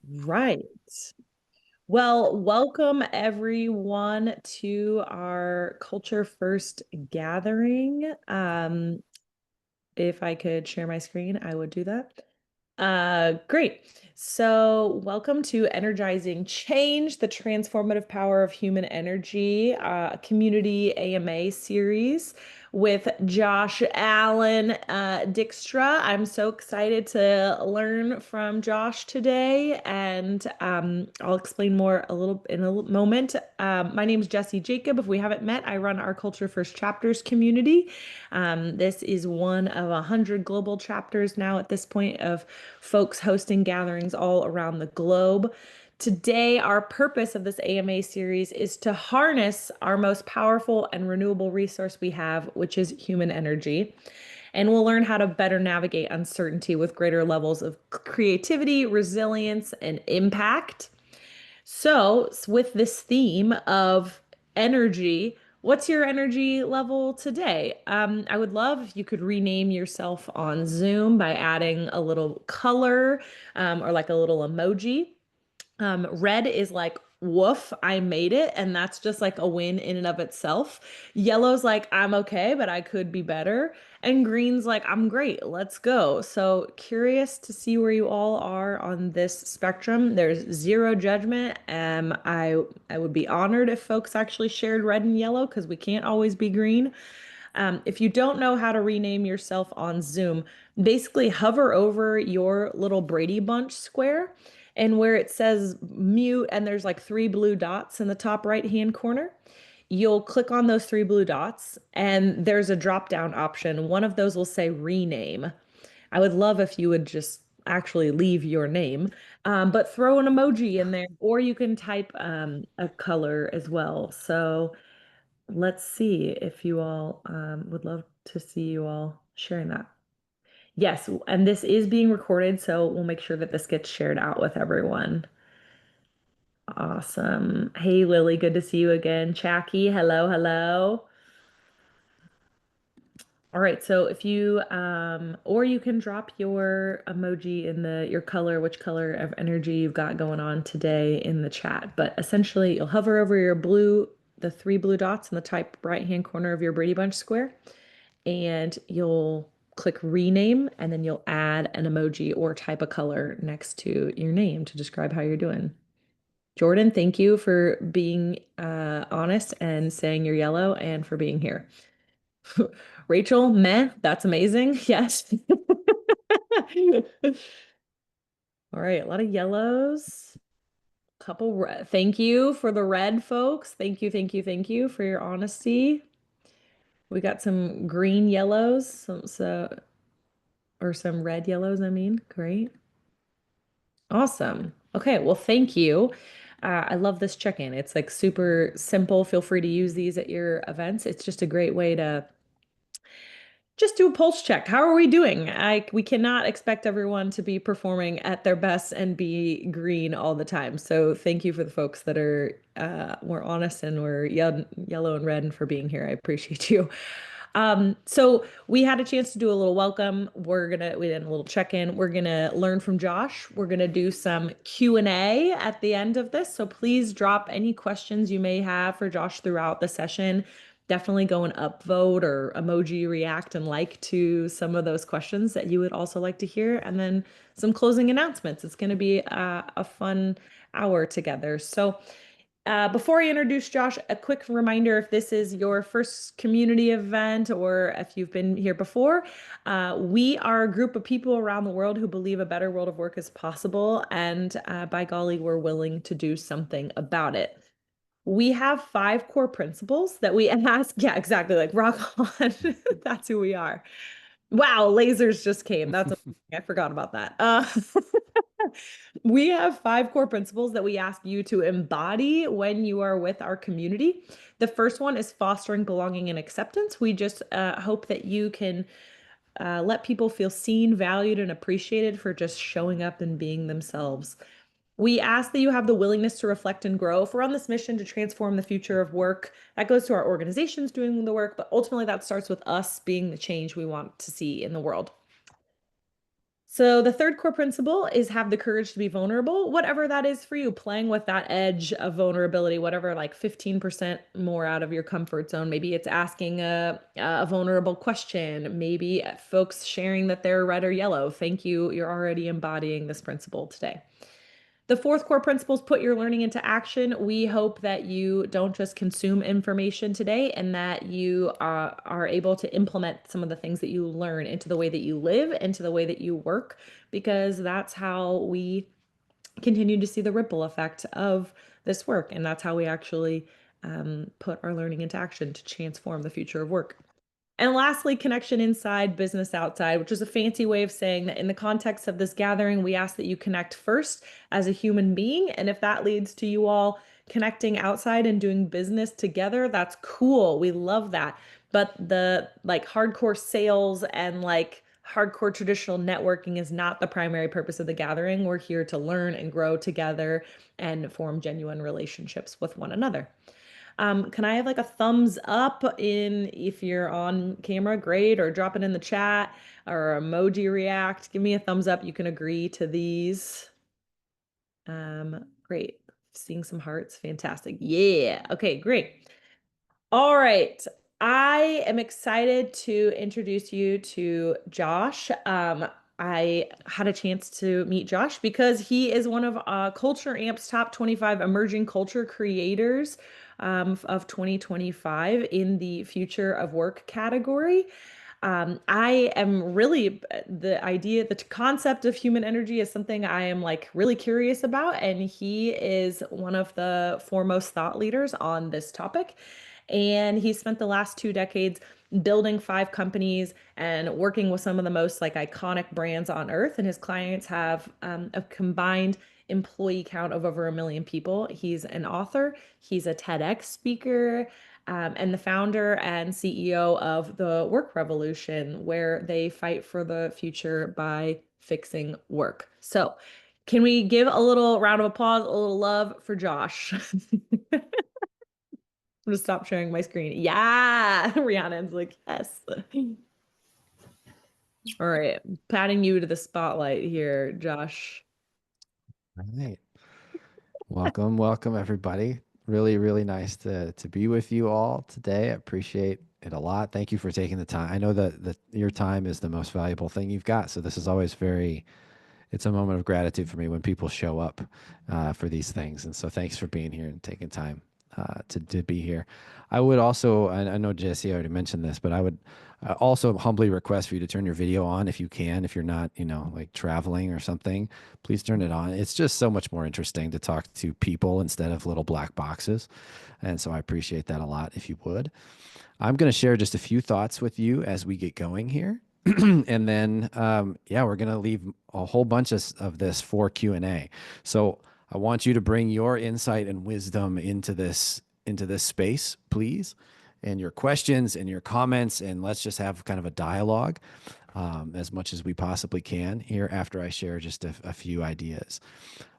Right. Well, welcome everyone to our Culture First gathering. If I could share my screen, I would do that. Great. So, welcome to Energizing Change, the Transformative Power of Human Energy, community AMA series with Josh Allan Dykstra. I'm so excited to learn from Josh today, and I'll explain more a little in a moment. My name is Jessie Jacob. If we haven't met, I run our Culture First Chapters community. This is one of 100 global chapters now at this point of folks hosting gatherings all around the globe. Today, our purpose of this AMA series is to harness our most powerful and renewable resource we have, which is human energy. And we'll learn how to better navigate uncertainty with greater levels of creativity, resilience, and impact. So, with this theme of energy, what's your energy level today? I would love if you could rename yourself on Zoom by adding a little color or like a little emoji. Red is like, woof, I made it. And that's just like a win in and of itself. Yellow's like, I'm okay, but I could be better. And green's like, I'm great, let's go. So curious to see where you all are on this spectrum. There's zero judgment. I would be honored if folks actually shared red and yellow because we can't always be green. If you don't know how to rename yourself on Zoom, basically hover over your little Brady Bunch square and where it says mute and there's like three blue dots in the top right hand corner, you'll click on those three blue dots and there's a drop down option. One of those will say rename. I would love if you would just actually leave your name, but throw an emoji in there, or you can type a color as well. So let's see if you all would love to see you all sharing that. Yes, and this is being recorded, so we'll make sure that this gets shared out with everyone. Awesome. Hey, Lily, good to see you again. Jackie, hello, hello. All right, so if you or you can drop your emoji in your color, which color of energy you've got going on today in the chat. But essentially, you'll hover over the three blue dots in the top right-hand corner of your Brady Bunch square, and you'll click rename, and then you'll add an emoji or type a color next to your name to describe how you're doing. Jordan, thank you for being honest and saying you're yellow and for being here. Rachel, meh, that's amazing. Yes. All right, a lot of yellows. Couple red. Thank you for the red, folks. Thank you, thank you, thank you for your honesty. We got some green yellows, or some red yellows, I mean. Great. Awesome. Okay, well, thank you. I love this check-in. It's like super simple. Feel free to use these at your events. It's just a great way to just do a pulse check. How are we doing? We cannot expect everyone to be performing at their best and be green all the time. So thank you for the folks that are more honest and were yellow and red and for being here. I appreciate you. So we had a chance to do a little welcome. We did a little check-in. We're gonna learn from Josh. We're gonna do some Q&A at the end of this. So please drop any questions you may have for Josh throughout the session. Definitely go and upvote or emoji react and like to some of those questions that you would also like to hear. And then some closing announcements. It's gonna be a fun hour together. So before I introduce Josh, a quick reminder, if this is your first community event or if you've been here before, we are a group of people around the world who believe a better world of work is possible. And by golly, we're willing to do something about it. We have 5 core principles that we ask. Yeah, exactly. Like rock on. That's who we are. Wow, lasers just came. That's amazing. I forgot about that. We have 5 core principles that we ask you to embody when you are with our community. The first one is fostering belonging and acceptance. We just hope that you can let people feel seen, valued, and appreciated for just showing up and being themselves. We ask that you have the willingness to reflect and grow. If we're on this mission to transform the future of work, that goes to our organizations doing the work, but ultimately that starts with us being the change we want to see in the world. So the third core principle is have the courage to be vulnerable, whatever that is for you, playing with that edge of vulnerability, whatever, like 15% more out of your comfort zone. Maybe it's asking a vulnerable question. Maybe folks sharing that they're red or yellow. Thank you. You're already embodying this principle today. The fourth core principle is put your learning into action. We hope that you don't just consume information today and that you are able to implement some of the things that you learn into the way that you live, into the way that you work, because that's how we continue to see the ripple effect of this work. And that's how we actually put our learning into action to transform the future of work. And lastly, connection inside, business outside, which is a fancy way of saying that in the context of this gathering, we ask that you connect first as a human being. And if that leads to you all connecting outside and doing business together, that's cool. We love that. But the like hardcore sales and like hardcore traditional networking is not the primary purpose of the gathering. We're here to learn and grow together and form genuine relationships with one another. Can I have like a thumbs up in if you're on camera? Great. Or drop it in the chat or emoji react. Give me a thumbs up. You can agree to these. Great. Seeing some hearts. Fantastic. Yeah. Okay, great. All right. I am excited to introduce you to Josh. I had a chance to meet Josh because he is one of Culture Amp's top 25 emerging culture creators of 2025 in the Future of Work category. I am really the concept of human energy is something I am like really curious about, and he is one of the foremost thought leaders on this topic. And he spent the last 2 decades building 5 companies and working with some of the most like iconic brands on earth. And his clients have a combined employee count of over 1 million people. He's an author, he's a TEDx speaker, and the founder and CEO of the Work Revolution, where they fight for the future by fixing work. So, can we give a little round of applause, a little love for Josh? I'm gonna stop sharing my screen. Yeah, Rhiannon's like, yes. All right, patting you to the spotlight here, Josh. All right. Welcome, welcome everybody. Really, really nice to be with you all today. I appreciate it a lot. Thank you for taking the time. I know that your time is the most valuable thing you've got. So this is always it's a moment of gratitude for me when people show up for these things. And so thanks for being here and taking time to be here. I would also, I know Jesse already mentioned this, but I would also humbly request for you to turn your video on if you can. If you're not, like traveling or something, please turn it on. It's just so much more interesting to talk to people instead of little black boxes. And so I appreciate that a lot if you would. I'm going to share just a few thoughts with you as we get going here. And then, yeah, we're going to leave a whole bunch of this for Q&A. So I want you to bring your insight and wisdom into this space, please, and your questions and your comments, and let's just have kind of a dialogue as much as we possibly can here after I share just a few ideas.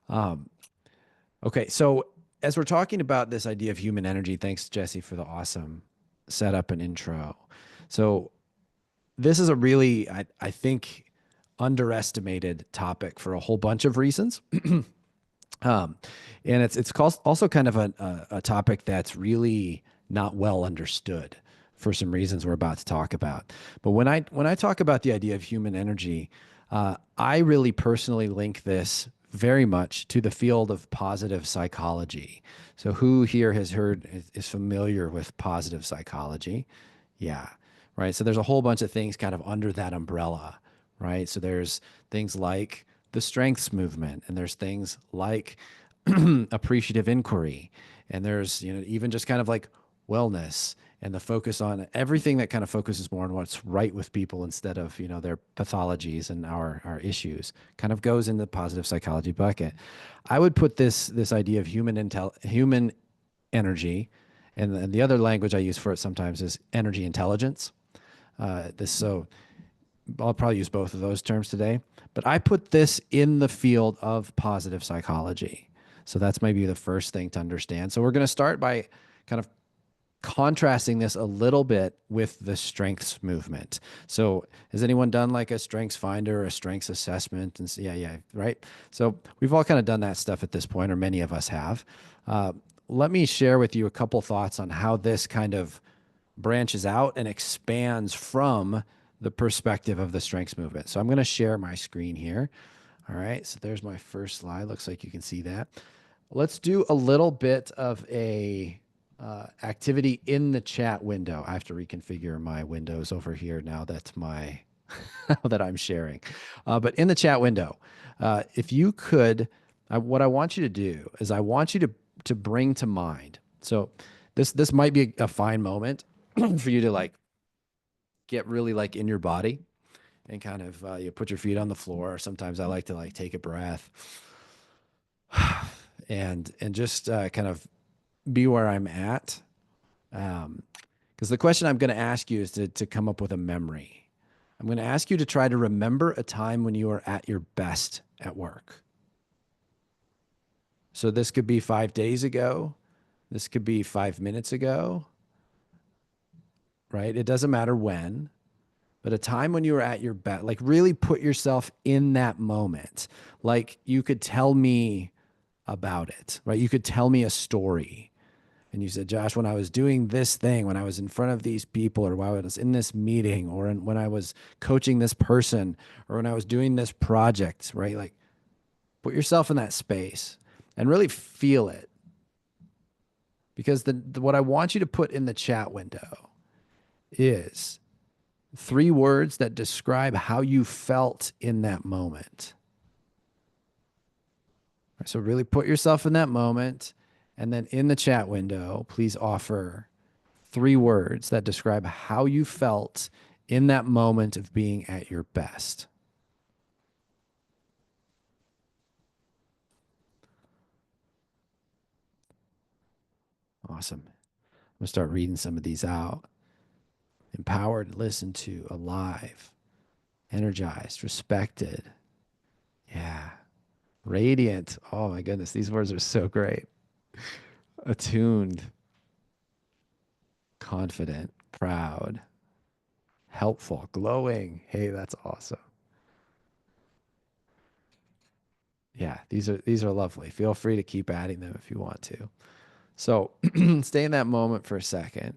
Okay, so as we're talking about this idea of human energy, thanks, Jesse, for the awesome setup and intro. So this is a really, I think, underestimated topic for a whole bunch of reasons. Um, and it's also kind of a topic that's really not well understood for some reasons we're about to talk about. But when I talk about the idea of human energy, I really personally link this very much to the field of positive psychology. So who here has heard is familiar with positive psychology? Yeah, right. So there's a whole bunch of things kind of under that umbrella, right? So there's things like the strengths movement, and there's things like appreciative inquiry, and there's even just kind of like wellness and the focus on everything that kind of focuses more on what's right with people instead of their pathologies and our issues kind of goes in the positive psychology bucket. I would put this idea of human energy, and the other language I use for it sometimes is energy intelligence. This so I'll probably use both of those terms today, but I put this in the field of positive psychology. So that's maybe the first thing to understand. So we're going to start by kind of contrasting this a little bit with the strengths movement. So has anyone done like a strengths finder or a strengths assessment? And yeah, yeah, right. So we've all kind of done that stuff at this point, or many of us have. Uh, Let me share with you a couple thoughts on how this kind of branches out and expands from the perspective of the strengths movement. So I'm going to share my screen here. All right. So there's my first slide. Looks like you can see that. Let's do a little bit of a activity in the chat window. I have to reconfigure my windows over here now that my that I'm sharing. But in the chat window, if you could, what I want you to do is I want you to bring to mind. So this might be a fine moment for you to like get really like in your body and kind of you put your feet on the floor. Sometimes I like to like take a breath and just kind of be where I'm at. Because the question I'm going to ask you is to come up with a memory. I'm going to ask you to try to remember a time when you were at your best at work. So this could be 5 days ago. This could be 5 minutes ago, right? It doesn't matter when, but a time when you were at your best, like really put yourself in that moment. Like you could tell me about it, right? You could tell me a story. And you said, Josh, when I was doing this thing, when I was in front of these people, or while I was in this meeting, or when I was coaching this person, or when I was doing this project, right? Like put yourself in that space and really feel it. Because what I want you to put in the chat window is 3 words that describe how you felt in that moment. So really put yourself in that moment. And then in the chat window, please offer 3 words that describe how you felt in that moment of being at your best. Awesome. I'm going to start reading some of these out. Empowered, listened to, alive, energized, respected. Yeah. Radiant. Oh my goodness. These words are so great. Attuned, confident, proud, helpful, glowing. Hey, that's awesome. Yeah, these are lovely. Feel free to keep adding them if you want to. So stay in that moment for a second.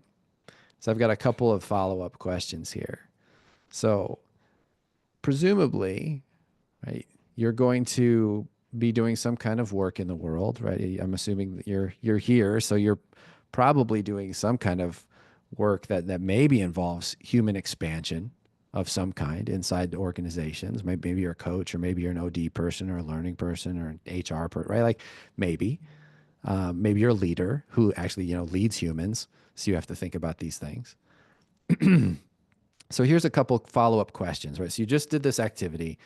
So I've got a couple of follow-up questions here. So presumably, right, you're going to be doing some kind of work in the world, right? I'm assuming that you're here, so you're probably doing some kind of work that maybe involves human expansion of some kind inside the organizations. Maybe you're a coach, or maybe you're an OD person, or a learning person, or an HR person, right? Like maybe. Maybe you're a leader who actually, leads humans. So you have to think about these things. So here's a couple follow-up questions, right? So you just did this activity.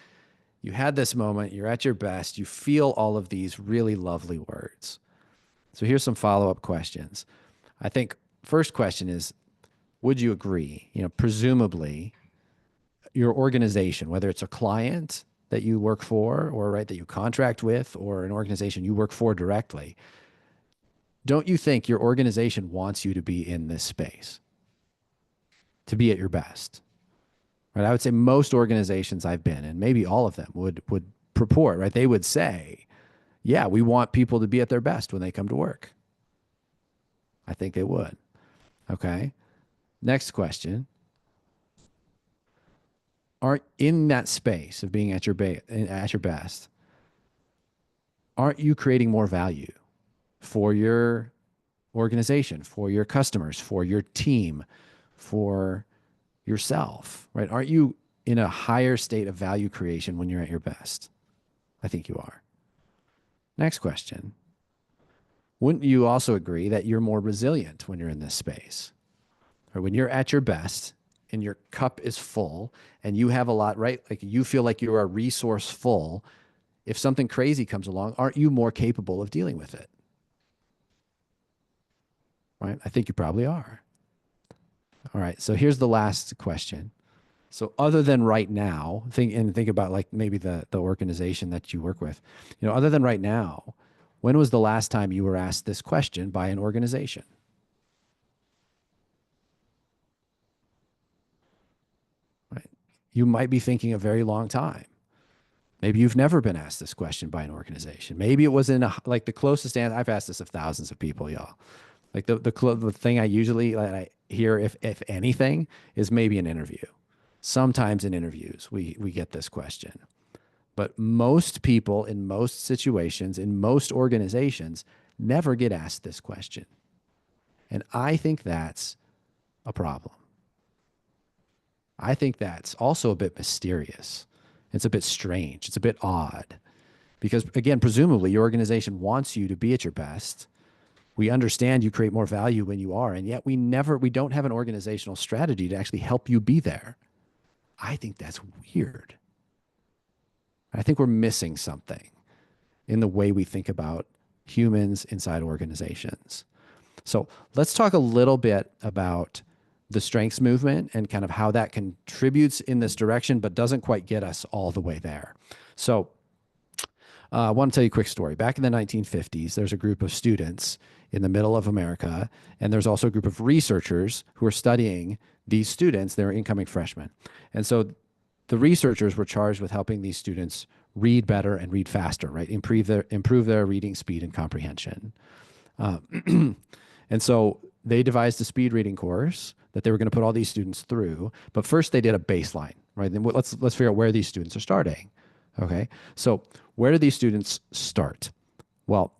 You had this moment. You're at your best. You feel all of these really lovely words. So here's some follow-up questions. I think first question is, would you agree? Presumably your organization, whether it's a client that you work for, or right, that you contract with, or an organization you work for directly, don't you think your organization wants you to be in this space, to be at your best? Right? I would say most organizations I've been in, maybe all of them, would purport, right? They would say, yeah, we want people to be at their best when they come to work. I think they would. Okay. Next question. Aren't in that space of being at your best, aren't you creating more value for your organization, for your customers, for your team, for yourself, right? Aren't you in a higher state of value creation when you're at your best? I think you are. Next question. Wouldn't you also agree that you're more resilient when you're in this space? Or when you're at your best and your cup is full and you have a lot, right? Like you feel like you are resourceful. If something crazy comes along, aren't you more capable of dealing with it? Right? I think you probably are. All right. So here's the last question. So other than right now, think about like maybe the organization that you work with. Other than right now, when was the last time you were asked this question by an organization? You might be thinking a very long time. Maybe you've never been asked this question by an organization. Maybe it was in like the closest answer. I've asked this of thousands of people, y'all. Like the thing I usually like, I hear, if anything, is maybe an interview. Sometimes in interviews, we get this question. But most people in most situations, in most organizations, never get asked this question. And I think that's a problem. I think that's also a bit mysterious. It's a bit strange. It's a bit odd because, again, presumably your organization wants you to be at your best. We understand you create more value when you are, and yet we don't have an organizational strategy to actually help you be there. I think that's weird. I think we're missing something in the way we think about humans inside organizations. So let's talk a little bit about the strengths movement and kind of how that contributes in this direction, but doesn't quite get us all the way there. So I want to tell you a quick story. Back in the 1950s, there's a group of students in the middle of America, and there's also a group of researchers who are studying these students. They're incoming freshmen. And so the researchers were charged with helping these students read better and read faster, right? Improve their reading speed and comprehension. And so they devised a speed reading course that they were going to put all these students through. But first they did a baseline, right? Then let's figure out where these students are starting. Okay. So where do these students start? Well,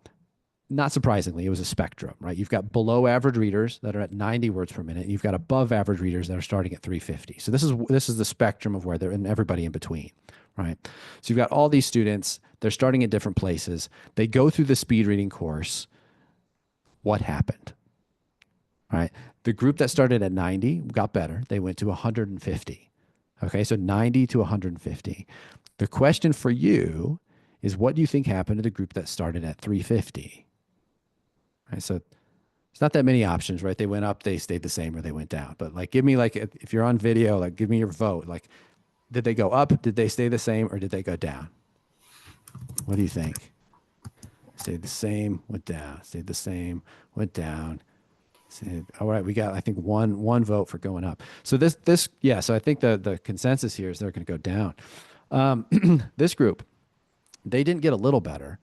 not surprisingly, it was a spectrum, right? You've got below average readers that are at 90 words per minute. And you've got above average readers that are starting at 350. So this is the spectrum of where they're, and everybody in between, right? So you've got all these students, they're starting at different places. They go through the speed reading course. What happened? All right. The group that started at 90 got better. They went to 150. Okay. So 90 to 150. The question for you is, what do you think happened to the group that started at 350? Right. So it's not that many options, right? They went up, they stayed the same, or they went down. But like, give me, like, if you're on video, like, give me your vote. Like, did they go up? Did they stay the same, or did they go down? What do you think? Stayed the same, went down. Stayed the same, went down. All right, we got, I think, one vote for going up. So yeah. So I think the consensus here is they're going to go down. This group, they didn't get a little better.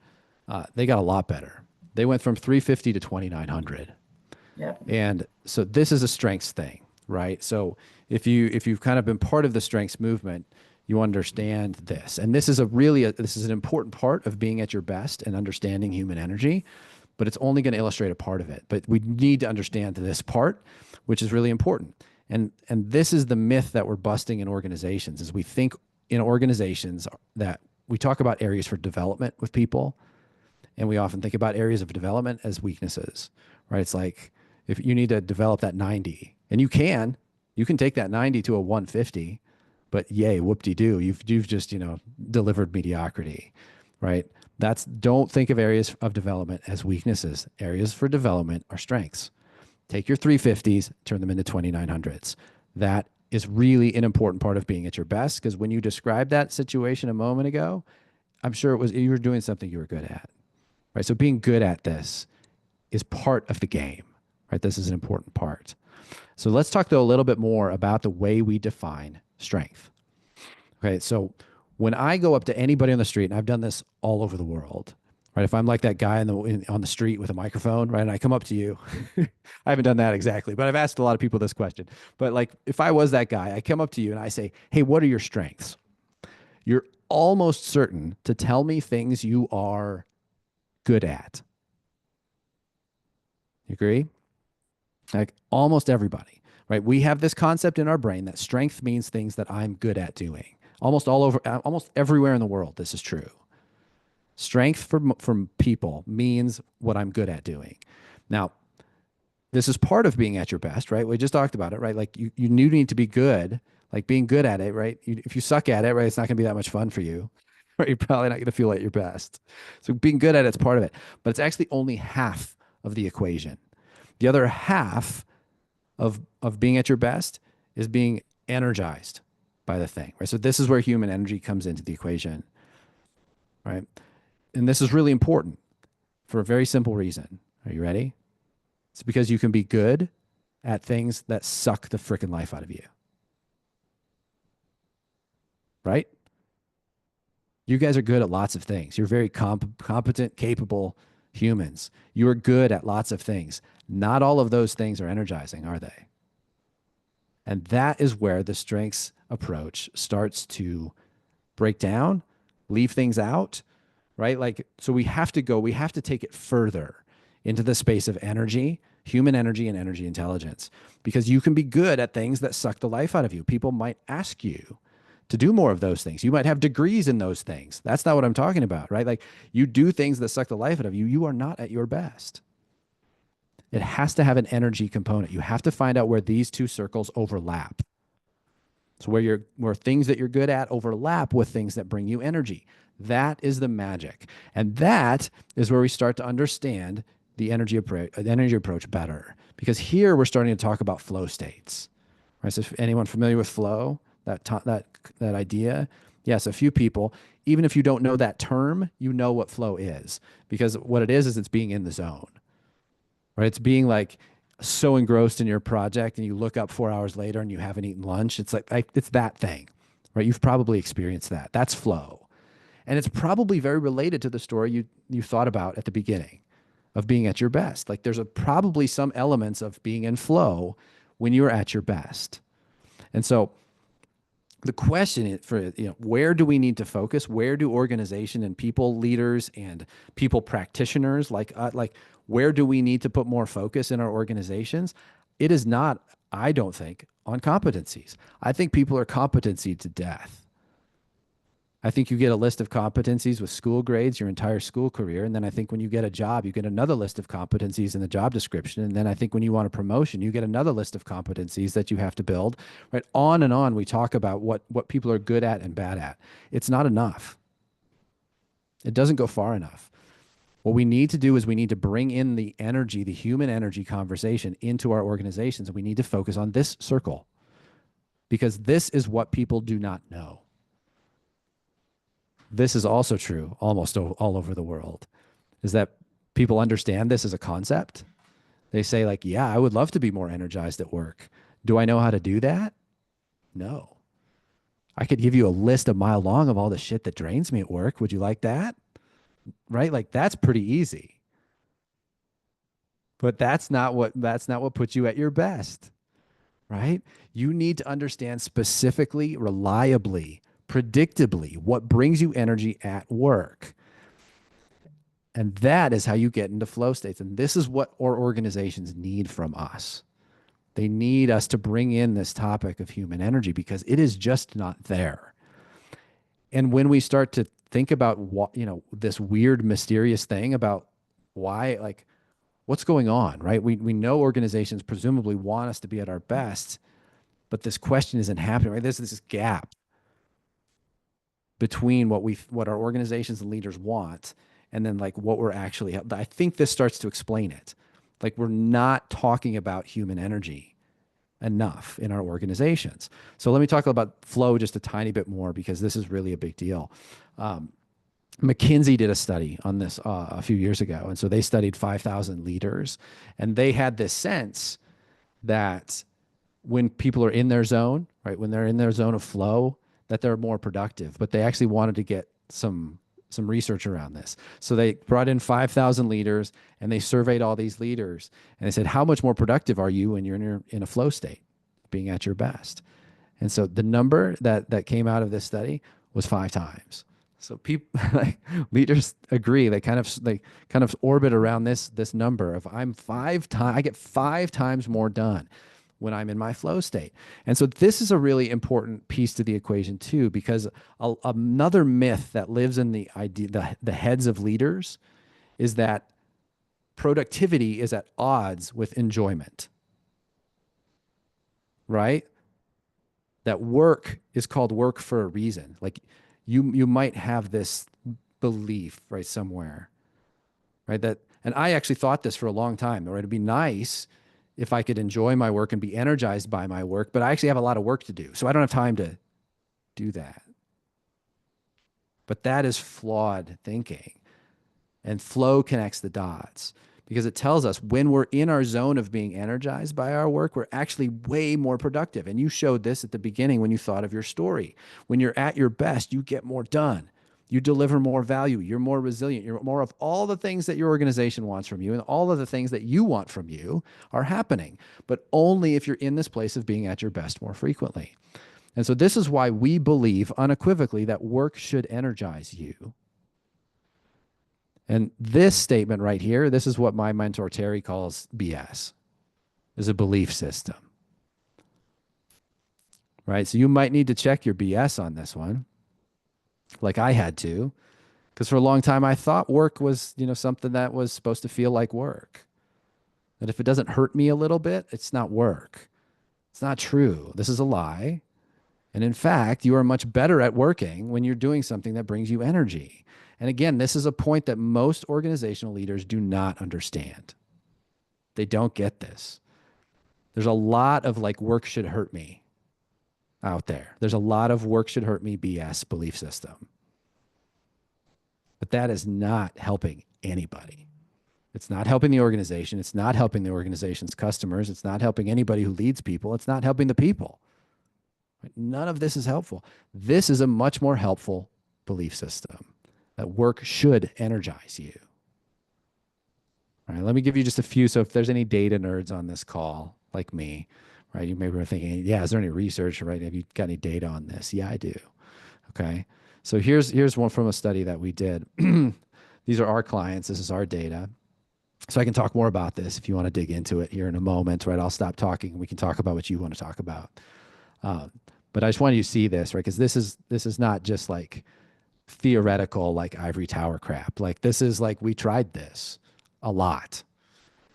They got a lot better. They went from 350 to 2,900. Yeah. And so this is a strengths thing, right? So if you've kind of been part of the strengths movement, you understand this. And this is this is an important part of being at your best and understanding human energy, but it's only going to illustrate a part of it. But we need to understand this part, which is really important. And this is the myth that we're busting in organizations, is we think in organizations that we talk about areas for development with people, and we often think about areas of development as weaknesses, right? It's like, if you need to develop that 90, and you can take that 90 to a 150, but yay, whoop-de-doo, you've just, delivered mediocrity, right? Don't think of areas of development as weaknesses. Areas for development are strengths. Take your 350s, turn them into 2900s. That is really an important part of being at your best, because when you described that situation a moment ago, I'm sure you were doing something you were good at, right? So being good at this is part of the game, right? This is an important part. So let's talk, though, a little bit more about the way we define strength. Okay, so when I go up to anybody on the street, and I've done this all over the world, right? If I'm like that guy on the street with a microphone, right, and I come up to you, I haven't done that exactly, but I've asked a lot of people this question. But like, if I was that guy, I come up to you and I say, "Hey, what are your strengths?" You're almost certain to tell me things you are good at. You agree? Like almost everybody, right? We have this concept in our brain that strength means things that I'm good at doing. Almost everywhere in the world, this is true. Strength from people means what I'm good at doing. Now, this is part of being at your best, right? We just talked about it, right? Like you need to be good, like being good at it, right? If you suck at it, right, it's not going to be that much fun for you, right? You're probably not going to feel at your best. So being good at it's part of it, but it's actually only half of the equation. The other half of being at your best is being energized by the thing, right? So this is where human energy comes into the equation, right? And this is really important for a very simple reason. Are you ready? It's because you can be good at things that suck the freaking life out of you. right? You guys are good at lots of things. You're very competent, capable humans. You are good at lots of things. Not all of those things are energizing, are they? And that is where the strengths approach starts to break down, leave things out, right? Like, so we have to take it further into the space of energy, human energy, and energy intelligence, because you can be good at things that suck the life out of you. People might ask you to do more of those things. You might have degrees in those things. That's not what I'm talking about, right? Like, you do things that suck the life out of you, you are not at your best. It has to have an energy component. You have to find out where these two circles overlap. So where things that you're good at overlap with things that bring you energy. That is the magic. And that is where we start to understand the energy approach better. Because here we're starting to talk about flow states. Right? So if anyone familiar with flow, that idea? Yes, a few people. Even if you don't know that term, you know what flow is. Because what it is it's being in the zone. Right? It's being like so engrossed in your project and you look up 4 hours later and you haven't eaten lunch. It's like it's that thing, right? You've probably experienced that. That's flow. And it's probably very related to the story you thought about at the beginning of being at your best. Like there's probably some elements of being in flow when you're at your best. And so the question is for where do we need to focus? Where do organization and people leaders and people practitioners like where do we need to put more focus in our organizations? It is not, I don't think, on competencies. I think people are competency to death. I think you get a list of competencies with school grades your entire school career. And then I think when you get a job, you get another list of competencies in the job description. And then I think when you want a promotion, you get another list of competencies that you have to build, right? On and on, we talk about what people are good at and bad at. It's not enough. It doesn't go far enough. What we need to do is we need to bring in the energy, the human energy conversation into our organizations. And we need to focus on this circle because this is what people do not know. This is also true almost all over the world, is that people understand this as a concept. They say like, yeah, I would love to be more energized at work. Do I know how to do that? No. I could give you a list a mile long of all the shit that drains me at work. Would you like that? Right? Like that's pretty easy. But that's not what puts you at your best, right? You need to understand specifically, reliably, predictably what brings you energy at work. And that is how you get into flow states. And this is what our organizations need from us. They need us to bring in this topic of human energy because it is just not there. And when we start to think about what, this weird, mysterious thing about why, like, what's going on, right? We know organizations presumably want us to be at our best, but this question isn't happening, right? There's this gap between what our organizations and leaders want and then like what we're actually, I think this starts to explain it. Like we're not talking about human energy enough in our organizations. So let me talk about flow just a tiny bit more because this is really a big deal. McKinsey did a study on this a few years ago. And so they studied 5,000 leaders and they had this sense that when people are in their zone, right, when they're in their zone of flow, that they're more productive. But they actually wanted to get some research around this. So they brought in 5,000 leaders and they surveyed all these leaders and they said, how much more productive are you when you're in a flow state, being at your best? And so the number that came out of this study was 5 times. So people like leaders agree. They kind of orbit around this number of I get 5 times more done when I'm in my flow state. And so this is a really important piece to the equation too, because another myth that lives in the idea, the heads of leaders is that productivity is at odds with enjoyment, right? That work is called work for a reason. Like you might have this belief right somewhere, right? That, and I actually thought this for a long time, right? It'd be nice if I could enjoy my work and be energized by my work, but I actually have a lot of work to do. So I don't have time to do that. But that is flawed thinking. And flow connects the dots because it tells us when we're in our zone of being energized by our work, we're actually way more productive. And you showed this at the beginning when you thought of your story. When you're at your best, you get more done. You deliver more value. You're more resilient. You're more of all the things that your organization wants from you, and all of the things that you want from you are happening, but only if you're in this place of being at your best more frequently. And so, this is why we believe unequivocally that work should energize you. And this statement right here, this is what my mentor Terry calls BS, is a belief system, right? So you might need to check your BS on this one, like I had to, because for a long time I thought work was, something that was supposed to feel like work. That if it doesn't hurt me a little bit, it's not work. It's not true. This is a lie. And in fact, you are much better at working when you're doing something that brings you energy. And again, this is a point that most organizational leaders do not understand. They don't get this. There's a lot of like work should hurt me out there. There's a lot of work should hurt me BS belief system. But that is not helping anybody. It's not helping the organization. It's not helping the organization's customers. It's not helping anybody who leads people. It's not helping the people. None of this is helpful. This is a much more helpful belief system that work should energize you. All right, let me give you just a few. So if there's any data nerds on this call, like me, right, you maybe are thinking, yeah, is there any research, right? Have you got any data on this? Yeah, I do. Okay. So here's one from a study that we did. These are our clients. This is our data. So I can talk more about this if you want to dig into it here in a moment, right? I'll stop talking and we can talk about what you want to talk about. But I just wanted you to see this, right? Because this is not just like theoretical, like ivory tower crap. Like this is like we tried this a lot.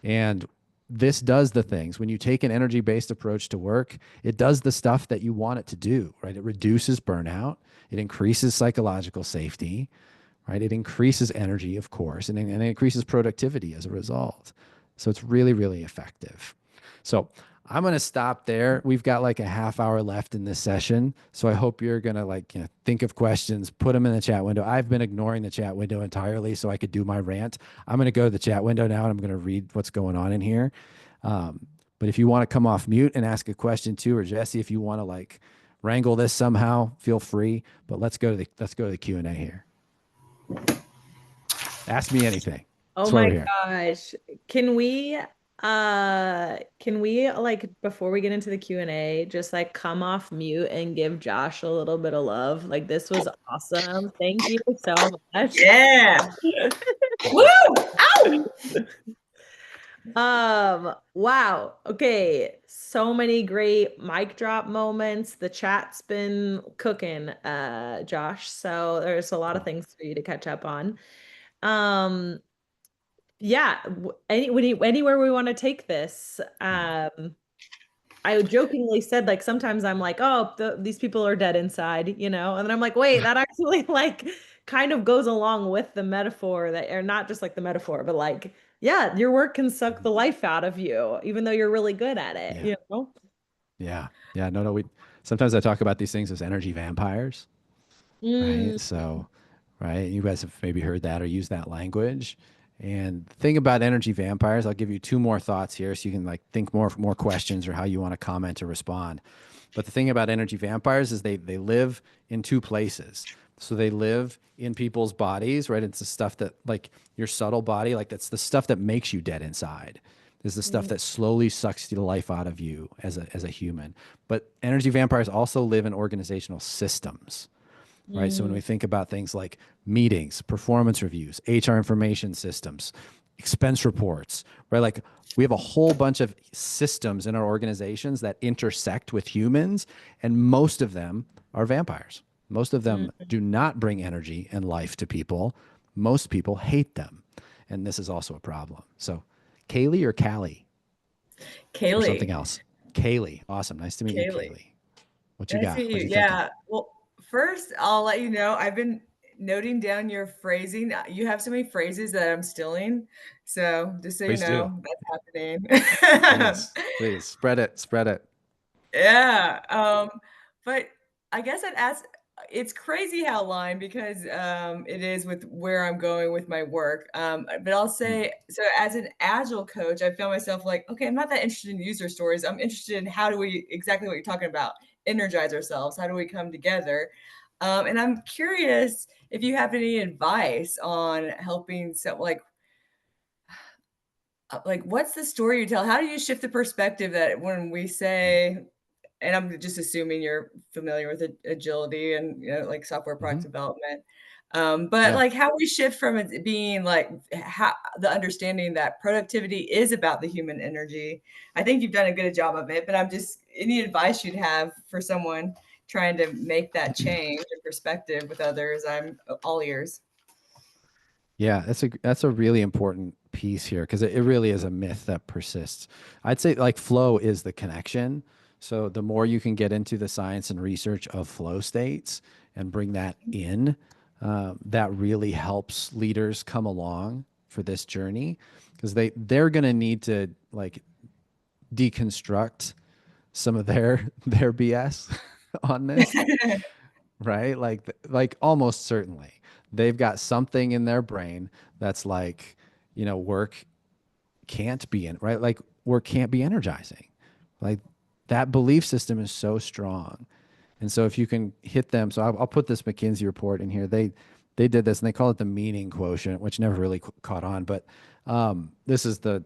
And this does the things. When you take an energy-based approach to work, it does the stuff that you want it to do, right? It reduces burnout. It increases psychological safety, right? It increases energy, of course, and it increases productivity as a result. So it's really, really effective. So I'm going to stop there. We've got like a half hour left in this session. So I hope you're going to think of questions, put them in the chat window. I've been ignoring the chat window entirely so I could do my rant. I'm going to go to the chat window now and I'm going to read what's going on in here. But if you want to come off mute and ask a question too, or Jesse, if you want to like wrangle this somehow, feel free. But let's go to the Q&A here. Ask me anything. Oh That's why my we're here. gosh. Can we like before we get into the Q&A just like come off mute and give Josh a little bit of love? Like this was awesome. Thank you so much. Yeah. Woo! Ow! Wow. Okay. So many great mic drop moments. The chat's been cooking, Josh. So there's a lot of Cool. things for you to catch up on. Um, yeah, anywhere we want to take this. I jokingly said like sometimes I'm like, oh, these people are dead inside, and then I'm like, wait, that actually like kind of goes along with the metaphor that, or not just like the metaphor, but like, yeah, your work can suck the life out of you, even though you're really good at it, Yeah. you know? Yeah. Yeah. No, we sometimes I talk about these things as energy vampires, right? Mm, So, right, you guys have maybe heard that or used that language. And the thing about energy vampires, I'll give you two more thoughts here so you can like think more questions or how you want to comment or respond. But the thing about energy vampires is they live in two places. So they live in people's bodies, right? It's the stuff that like your subtle body, like that's the stuff that makes you dead inside. Is the stuff mm, that slowly sucks the life out of you as a human. But energy vampires also live in organizational systems, right? So when mm, we think about things like meetings, performance reviews, HR information systems, expense reports, right? Like we have a whole bunch of systems in our organizations that intersect with humans, and most of them are vampires. Most of them mm. do not bring energy and life to people. Most people hate them. And this is also a problem. So, Kaylee or Callie or something Kaylee. else? Kaylee. Awesome. Nice to meet you, Kaylee. Kaylee. What you Nice to got? meet What you. you thinking? Yeah. Well, first, I'll let you know I've been noting down your phrasing. You have so many phrases that I'm stealing. So just so you Please do. know, that's happening. Please spread it. Spread it. Yeah. But I guess I'd ask. it's crazy how aligned because it is with where I'm going with my work. But I'll Mm. say, so as an agile coach, I found myself like, okay, I'm not that interested in user stories. I'm interested in how do we, exactly what you're talking about, energize ourselves? How do we come together? And I'm curious if you have any advice on helping some like what's the story you tell? How do you shift the perspective that when we say, and I'm just assuming you're familiar with agility and like software product Mm-hmm. development. But Yeah. like how we shift from it being like how the understanding that productivity is about the human energy. I think you've done a good job of it, but I'm just any advice you'd have for someone trying to make that change in perspective with others. I'm all ears. Yeah, that's a really important piece here because it really is a myth that persists. I'd say like flow is the connection. So the more you can get into the science and research of flow states and bring that in, that really helps leaders come along for this journey because they're going to need to like deconstruct some of their BS on this, right? Like almost certainly they've got something in their brain that's like, work can't be in, right? Like work can't be energizing. Like that belief system is so strong. And so if you can hit them, so I'll put this McKinsey report in here. They did this and they call it the meaning quotient, which never really caught on, but this is the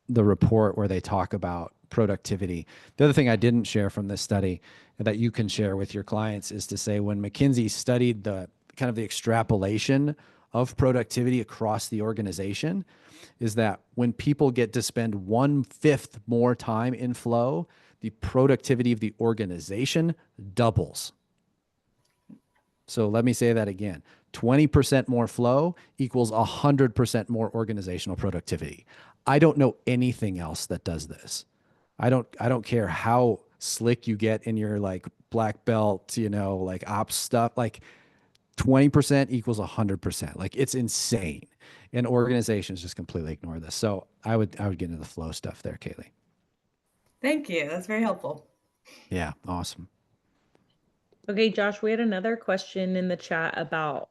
report where they talk about productivity. The other thing I didn't share from this study that you can share with your clients is to say when McKinsey studied the kind of the extrapolation of productivity across the organization, is that when people get to spend 1/5 more time in flow, the productivity of the organization doubles. So let me say that again. 20% more flow equals 100% more organizational productivity. I don't know anything else that does this. I don't care how slick you get in your like black belt, like ops stuff, like 20% equals 100%. Like it's insane. And organizations just completely ignore this. So I would get into the flow stuff there, Kaylee. Thank you. That's very helpful. Yeah, awesome. Okay, Josh, we had another question in the chat about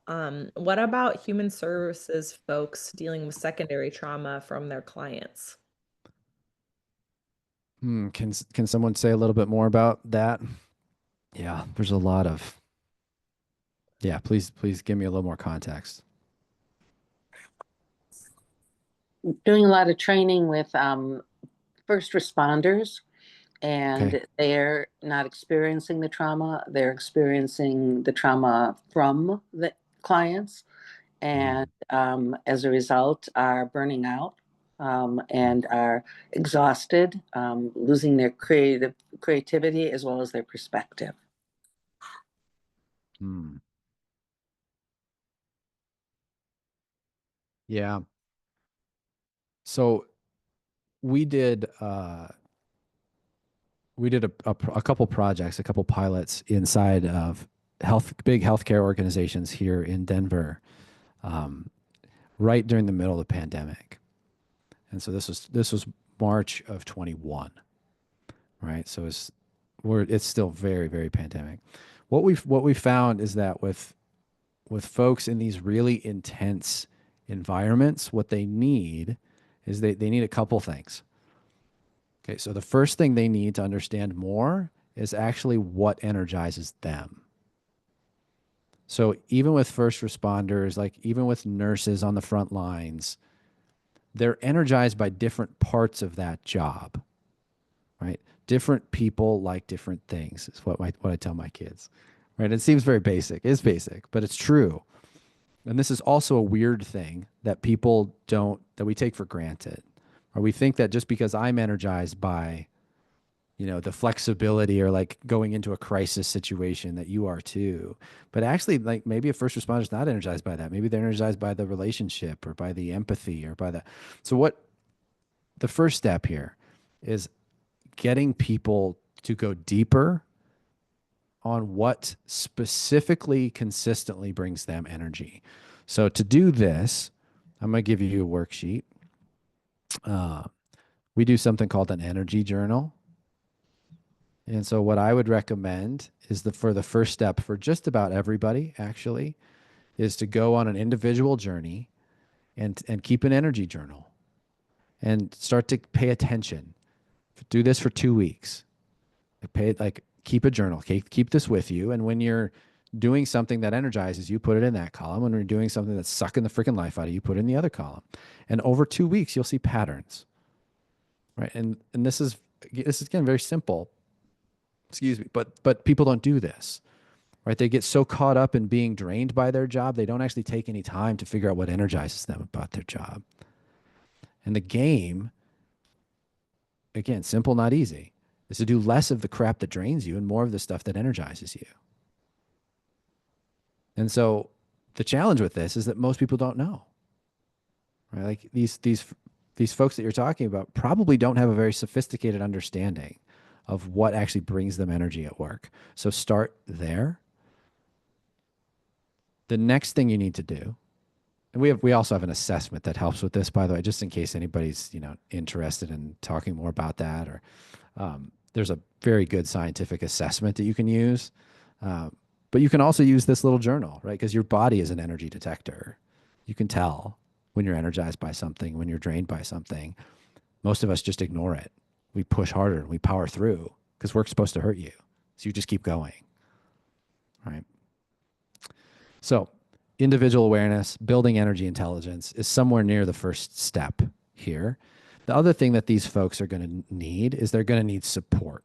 what about human services folks dealing with secondary trauma from their clients? Can someone say a little bit more about that? Yeah, there's a lot of yeah, please give me a little more context. Doing a lot of training with first responders, Okay. and they're not experiencing the trauma. They're experiencing the trauma from the clients, Mhm. and as a result, are burning out and are exhausted, losing their creativity as well as their perspective. Hmm. Yeah. So we did a couple projects, a couple pilots inside of big healthcare organizations here in Denver, um, right during the middle of the pandemic. And so this was March of 21, right? So it's still very, very pandemic. What we found is that with folks in these really intense environments, what they need is they need a couple things. Okay, so the first thing they need to understand more is actually what energizes them. So even with first responders, like even with nurses on the front lines, they're energized by different parts of that job, right? Different people like different things is what I tell my kids, right? It seems very basic. It's basic, but it's true. And this is also a weird thing that people don't, that we take for granted. Or we think that just because I'm energized by, the flexibility or like going into a crisis situation that you are too. But actually, like maybe a first responder is not energized by that. Maybe they're energized by the relationship or by the empathy or by the. So, what the first step here is getting people to go deeper on what specifically consistently brings them energy. So, to do this, I'm going to give you a worksheet. Uh, we do something called an energy journal. And so what I would recommend is for the first step for just about everybody actually is to go on an individual journey and keep an energy journal and start to pay attention. Do this for 2 weeks. Keep a journal. Keep this with you. And when you're doing something that energizes you, put it in that column. When you're doing something that's sucking the freaking life out of you, put it in the other column. And over 2 weeks, you'll see patterns. Right. And this is again very simple. Excuse me. But people don't do this. Right. They get so caught up in being drained by their job, they don't actually take any time to figure out what energizes them about their job. And the game, again, simple, not easy, is to do less of the crap that drains you and more of the stuff that energizes you. And so the challenge with this is that most people don't know. Right? Like these folks that you're talking about probably don't have a very sophisticated understanding of what actually brings them energy at work. So start there. The next thing you need to do, and we also have an assessment that helps with this, by the way, just in case anybody's interested in talking more about that, or there's a very good scientific assessment that you can use. But you can also use this little journal, right? Because your body is an energy detector. You can tell when you're energized by something, when you're drained by something. Most of us just ignore it. We push harder and we power through because work's supposed to hurt you. So you just keep going, right? So individual awareness, building energy intelligence is somewhere near the first step here. The other thing that these folks are going to need is they're going to need support,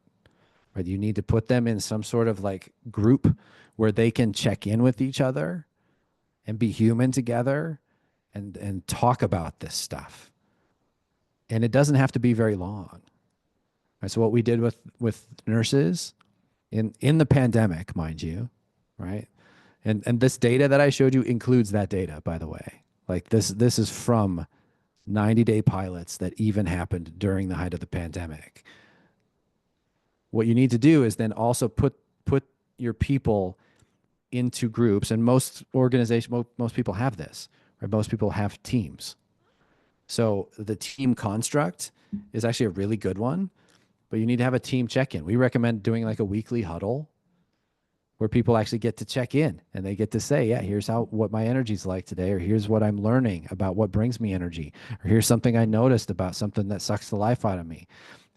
right? You need to put them in some sort of like group where they can check in with each other and be human together and talk about this stuff. And it doesn't have to be very long. Right? So what we did with nurses in the pandemic, mind you, right? And this data that I showed you includes that data, by the way. Like this is from 90-day pilots that even happened during the height of the pandemic. What you need to do is then also put your people into groups, and most organizations, most people have this, right? Most people have teams. So the team construct is actually a really good one, but you need to have a team check-in. We recommend doing like a weekly huddle where people actually get to check in and they get to say, yeah, here's what my energy's like today, or here's what I'm learning about what brings me energy, or here's something I noticed about something that sucks the life out of me.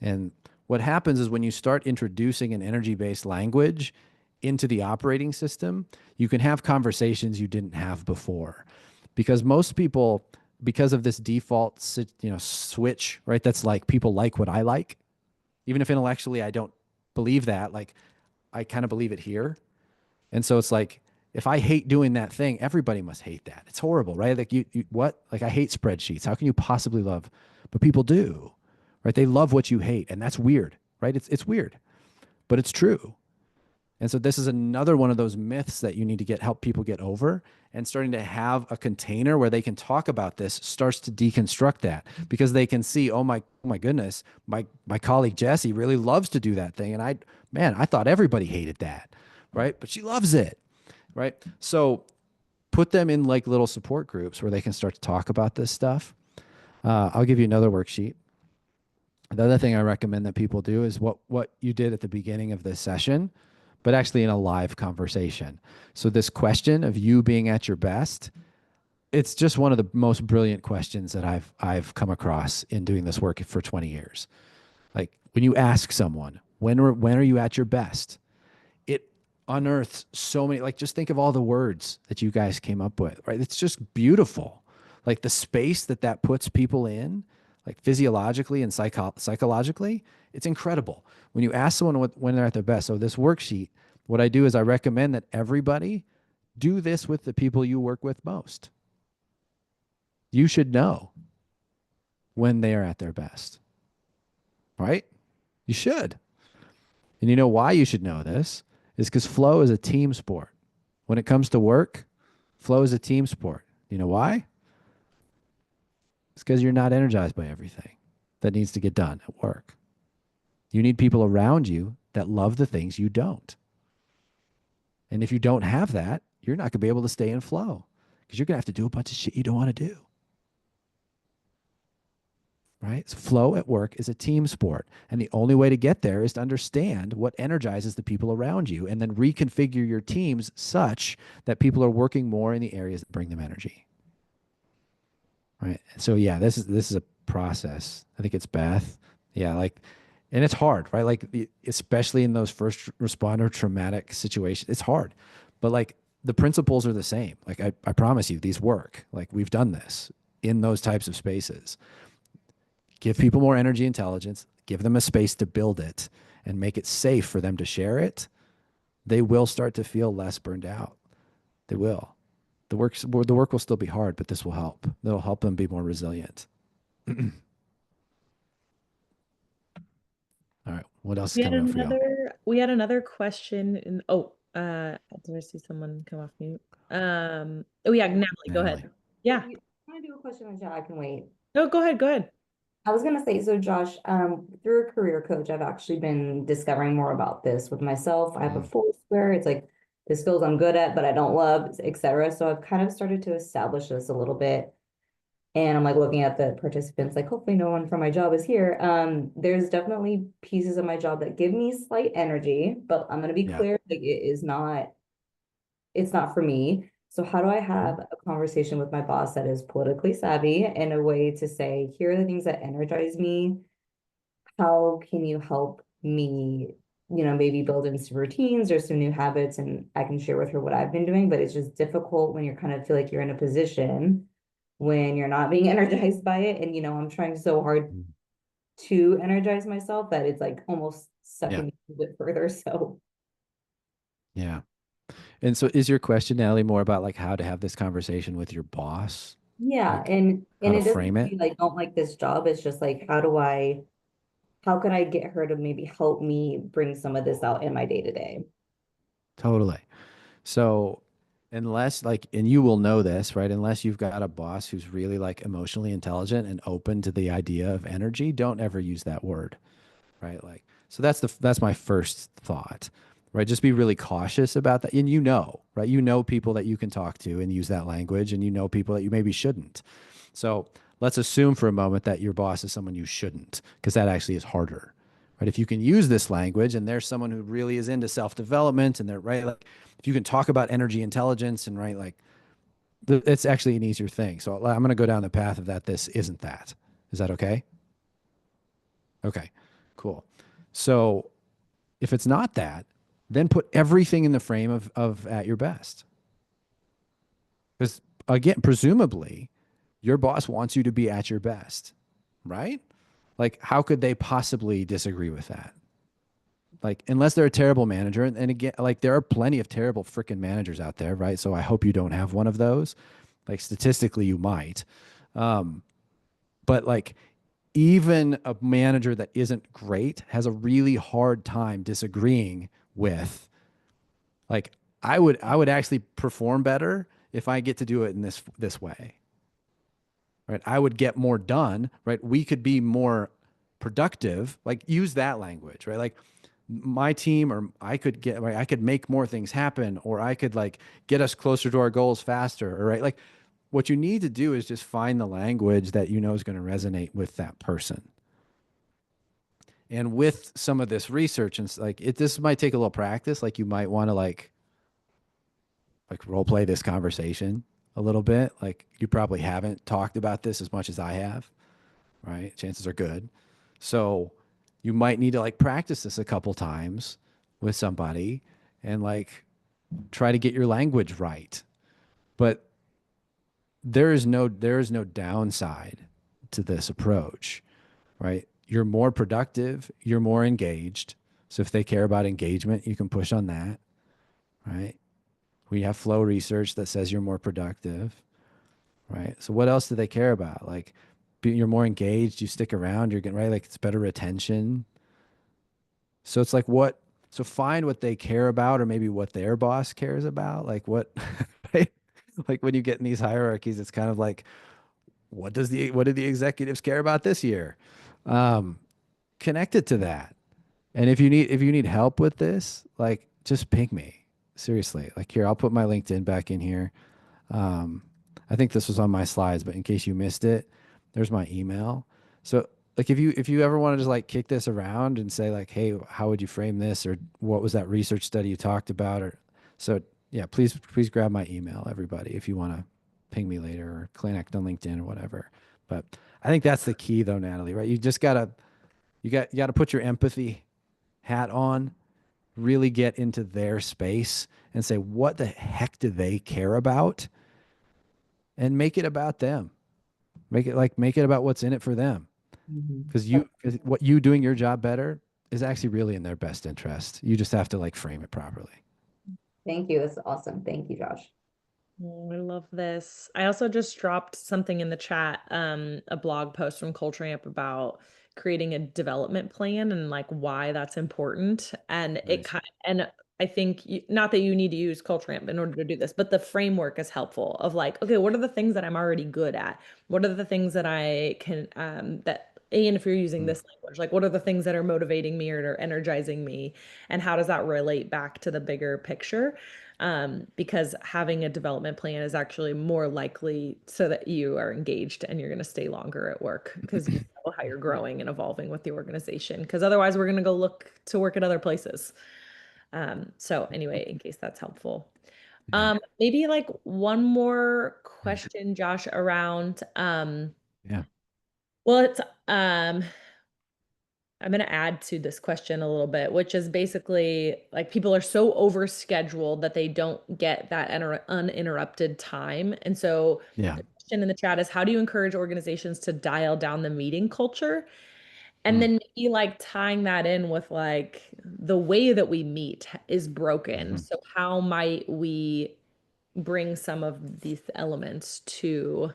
And what happens is when you start introducing an energy-based language into the operating system, you can have conversations you didn't have before. Because most people, because of this default switch, right? That's like people like what I like. Even if intellectually I don't believe that, like I kind of believe it here. And so it's like, if I hate doing that thing, everybody must hate that. It's horrible, right? Like what? Like I hate spreadsheets. How can you possibly love? But people do, right? They love what you hate. And that's weird, right? It's weird, but it's true. And so this is another one of those myths that you need to help people get over, and starting to have a container where they can talk about this starts to deconstruct that, because they can see, oh my goodness, my colleague Jessie really loves to do that thing. And I thought everybody hated that, right? But she loves it, right? So put them in like little support groups where they can start to talk about this stuff. I'll give you another worksheet. The other thing I recommend that people do is what you did at the beginning of this session, but actually in a live conversation. So this question of you being at your best, it's just one of the most brilliant questions that I've come across in doing this work for 20 years. Like when you ask someone, when are you at your best? It unearths so many, like just think of all the words that you guys came up with, right? It's just beautiful. Like the space that puts people in, like physiologically and psychologically, it's incredible. When you ask someone when they're at their best. So this worksheet, what I do is I recommend that everybody do this with the people you work with most. You should know when they are at their best, right? You should. And you know why you should know this is because flow is a team sport. When it comes to work, flow is a team sport. You know why? It's because you're not energized by everything that needs to get done at work. You need people around you that love the things you don't. And if you don't have that, you're not going to be able to stay in flow, because you're going to have to do a bunch of shit you don't want to do. right? So flow at work is a team sport. And the only way to get there is to understand what energizes the people around you and then reconfigure your teams such that people are working more in the areas that bring them energy. Right. So yeah, this is a process. I think it's Beth. Yeah, like, and it's hard, right? Like especially in those first responder traumatic situations, it's hard. But like the principles are the same. Like I promise you, these work. Like we've done this in those types of spaces. Give people more energy intelligence, give them a space to build it and make it safe for them to share it. They will start to feel less burned out. They will. The work will still be hard, but this will help. It'll help them be more resilient. All right. What else is We had coming up for y'all? another question in did I see someone come off mute? Oh yeah, Natalie, go Natalie. ahead. Yeah. You want to do a question on chat? I can wait. No, go ahead, go ahead. I was gonna say, so Josh, through a career coach, I've actually been discovering more about this with myself. I have a Foursquare. It's like the skills I'm good at, but I don't love, etc. So I've kind of started to establish this a little bit. And I'm like looking at the participants, like hopefully no one from my job is here. There's definitely pieces of my job that give me slight energy, but I'm gonna be Yeah. clear, like it's not for me. So how do I have a conversation with my boss that is politically savvy in a way to say, here are the things that energize me. How can you help me, maybe build in some routines or some new habits? And I can share with her what I've been doing, but it's just difficult when you're kind of feel like you're in a position when you're not being energized by it. And, I'm trying so hard to energize myself that it's like almost sucking me a bit further. So Yeah. And so is your question, Natalie, more about like how to have this conversation with your boss? yeah, Like and how to it doesn't frame it? be like don't like this job. It's just like how can I get her to maybe help me bring some of this out in my day to day? Totally. So unless like, and you will know this, right? Unless you've got a boss who's really like emotionally intelligent and open to the idea of energy, don't ever use that word, right? Like, so that's my first thought, right? Just be really cautious about that. And right? You know people that you can talk to and use that language, and you know people that you maybe shouldn't. So let's assume for a moment that your boss is someone you shouldn't, because that actually is harder, right? If you can use this language and there's someone who really is into self-development and they're right, like if you can talk about energy intelligence and right, like it's actually an easier thing. So I'm going to go down the path of that. This isn't that. Is that okay? Okay, cool. So if it's not that, then put everything in the frame of at your best. Because again, presumably your boss wants you to be at your best, right? Like, how could they possibly disagree with that? Like, unless they're a terrible manager. And again, like, there are plenty of terrible freaking managers out there, right? So I hope you don't have one of those. Like, statistically, you might. But like, even a manager that isn't great has a really hard time disagreeing with, like, I would actually perform better if I get to do it in this way. Right? I would get more done, right? We could be more productive, like use that language, right? Like my team, or I could get, right? I could make more things happen, or I could like get us closer to our goals faster, or right? Like what you need to do is just find the language that you know is going to resonate with that person. And with some of this research, and like this might take a little practice. Like you might want to like role play this conversation a little bit. Like you probably haven't talked about this as much as I have, right? Chances are good. So you might need to like practice this a couple times with somebody and like try to get your language right. But there is no downside to this approach, right? You're more productive, you're more engaged. So if they care about engagement, you can push on that, right? We have flow research that says you're more productive, right? So what else do they care about? Like you're more engaged, you stick around, you're getting right, like it's better retention. So it's like so find what they care about, or maybe what their boss cares about. Like what right? Like when you get in these hierarchies, it's kind of like, what do the executives care about this year? Connect it to that. And if you need help with this, like just ping me. Seriously. Like here, I'll put my LinkedIn back in here. I think this was on my slides, but in case you missed it, there's my email. So like if you ever want to just like kick this around and say like, hey, how would you frame this, or what was that research study you talked about, or so yeah, please grab my email, everybody, if you want to ping me later or connect on LinkedIn or whatever. But I think that's the key though, Natalie, right? You gotta put your empathy hat on, really get into their space and say, what the heck do they care about? And make it about them. Make it about what's in it for them. Mhm. Because what you doing your job better is actually really in their best interest. You just have to like frame it properly. Thank you. That's awesome. Thank you, Josh. Oh, I love this. I also just dropped something in the chat, a blog post from Culture Amp about creating a development plan and like why that's important. And it Nice. kind and I think not that you need to use Culture Amp in order to do this, but the framework is helpful of like, okay, what are the things that I'm already good at? What are the things that I can and if you're using Mm. this language, like what are the things that are motivating me or energizing me? And how does that relate back to the bigger picture? Because having a development plan is actually more likely so that you are engaged and you're going to stay longer at work because you know how you're growing and evolving with the organization. Because otherwise, we're going to go look to work at other places. So anyway, in case that's helpful. Yeah. Maybe like one more question, Josh, around Yeah. well, it's I'm going to add to this question a little bit, which is basically like people are so overscheduled that they don't get that uninterrupted time. And so Yeah. the question in the chat is how do you encourage organizations to dial down the meeting culture? And Mm. then maybe like tying that in with like the way that we meet is broken. Mhm. So how might we bring some of these elements to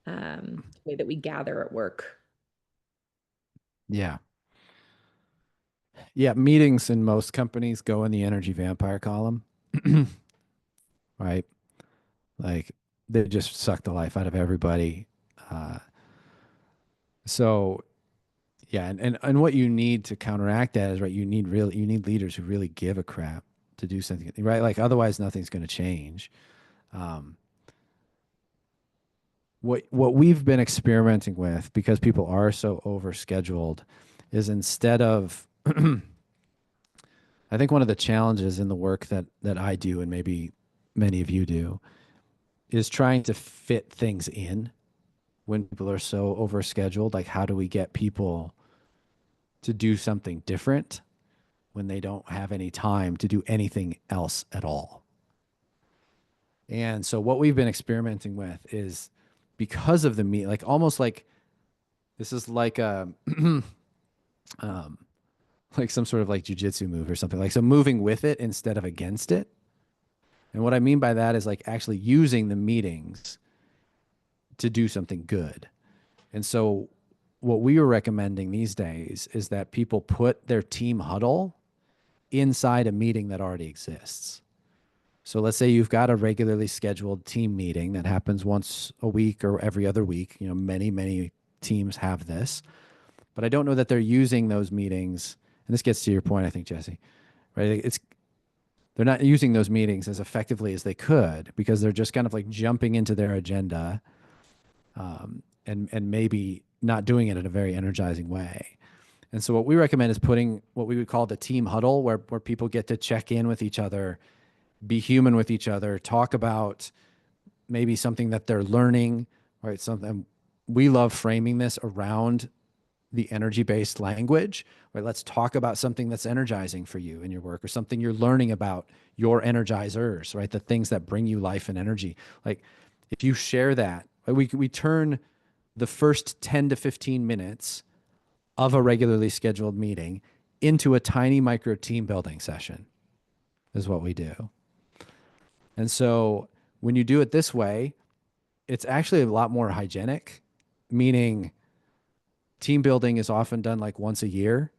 the way that we gather at work? Yeah. Yeah. Meetings in most companies go in the energy vampire column, right? Like they just suck the life out of everybody. Uh, so yeah, and what you need to counteract that is right. You need leaders who really give a crap to do something, right? Like otherwise, nothing's going to change. Um, what we've been experimenting with because people are so overscheduled is instead of I think one of the challenges in the work that I do and maybe many of you do is trying to fit things in when people are so overscheduled. Like, how do we get people to do something different when they don't have any time to do anything else at all? And so, what we've been experimenting with is because of the meet, like almost like this is like a um, like some sort of like jujitsu move or something. Like so, moving with it instead of against it. And what I mean by that is like actually using the meetings to do something good. And so what we were recommending these days is that people put their team huddle inside a meeting that already exists. So let's say you've got a regularly scheduled team meeting that happens once a week or every other week. You know, many teams have this, but I don't know that they're using those meetings. And this gets to your point, I think, Jesse, right? They're not using those meetings as effectively as they could because they're just kind of like jumping into their agenda, and maybe not doing it in a very energizing way. And so what we recommend is putting what we would call the team huddle, where people get to check in with each other, be human with each other, talk about maybe something that they're learning, right? Something we love framing this around the energy based language, right? Let's talk about something that's energizing for you in your work or something you're learning about your energizers, right? The things that bring you life and energy. Like if you share that, right, we turn the first 10 to 15 minutes of a regularly scheduled meeting into a tiny micro team building session is what we do. And so when you do it this way, it's actually a lot more hygienic, meaning team building is often done like once a year,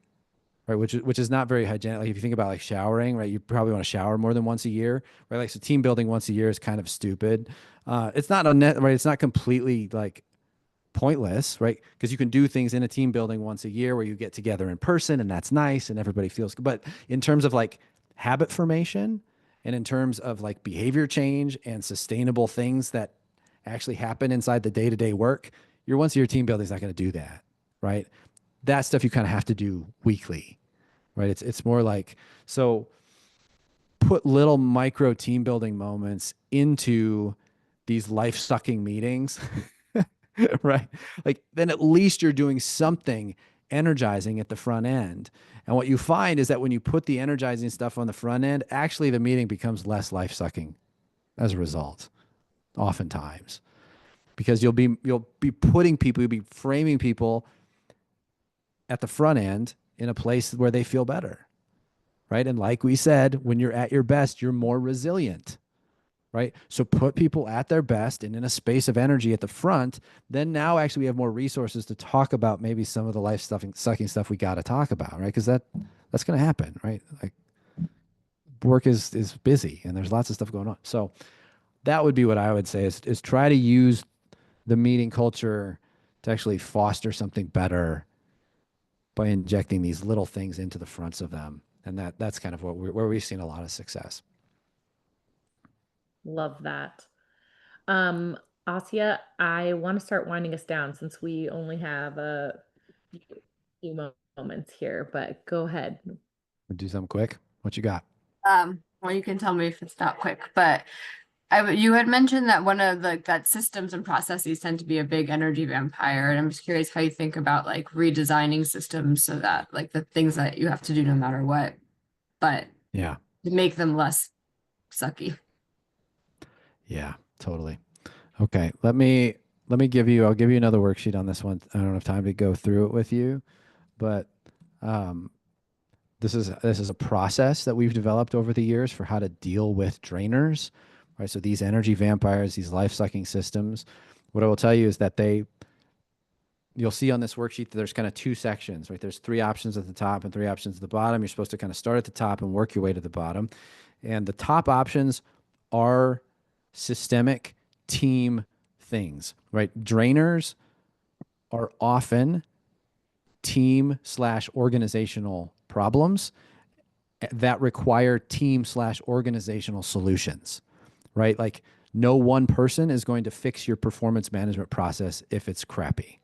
right? Which is not very hygienic. Like if you think about like showering, right? You probably want to shower more than once a year, right? Like so team building once a year is kind of stupid. It's not right. It's not completely like pointless, right? Because you can do things in a team building once a year where you get together in person and that's nice and everybody feels good. But in terms of like habit formation and in terms of like behavior change and sustainable things that actually happen inside the day-to-day work, your once a year team building is not going to do that. right? That stuff you kind of have to do weekly, right? It's more like, so put little micro team building moments into these life sucking meetings, right? Like then at least you're doing something energizing at the front end. And what you find is that when you put the energizing stuff on the front end, actually the meeting becomes less life sucking as a result, oftentimes, because you'll be putting people, you'll be framing people at the front end in a place where they feel better, right? And like we said, when you're at your best, you're more resilient, right? So put people at their best and in a space of energy at the front. Then now actually we have more resources to talk about maybe some of the life sucking stuff we got to talk about, right? Because that's going to happen, right? Like work is busy and there's lots of stuff going on. So that would be what I would say is try to use the meeting culture to actually foster something better by injecting these little things into the fronts of them. And that's kind of where we've seen a lot of success. Love that. Um, Asia, I want to start winding us down since we only have a few moments here, but go ahead. We'll do something quick. What you got? Well, you can tell me if it's not quick, but you had mentioned that one of that systems and processes tend to be a big energy vampire, and I'm just curious how you think about like redesigning systems so that like the things that you have to do no matter what, but Yeah. to make them less sucky. Yeah, totally. Okay. I'll give you another worksheet on this one. I don't have time to go through it with you, but um, this is a process that we've developed over the years for how to deal with drainers, right? So these energy vampires, these life-sucking systems, what I will tell you is that you'll see on this worksheet that there's kind of two sections, right? There's three options at the top and three options at the bottom. You're supposed to kind of start at the top and work your way to the bottom. And the top options are systemic team things, right? Drainers are often team/organizational problems that require team/organizational solutions, right? Like no one person is going to fix your performance management process if it's crappy,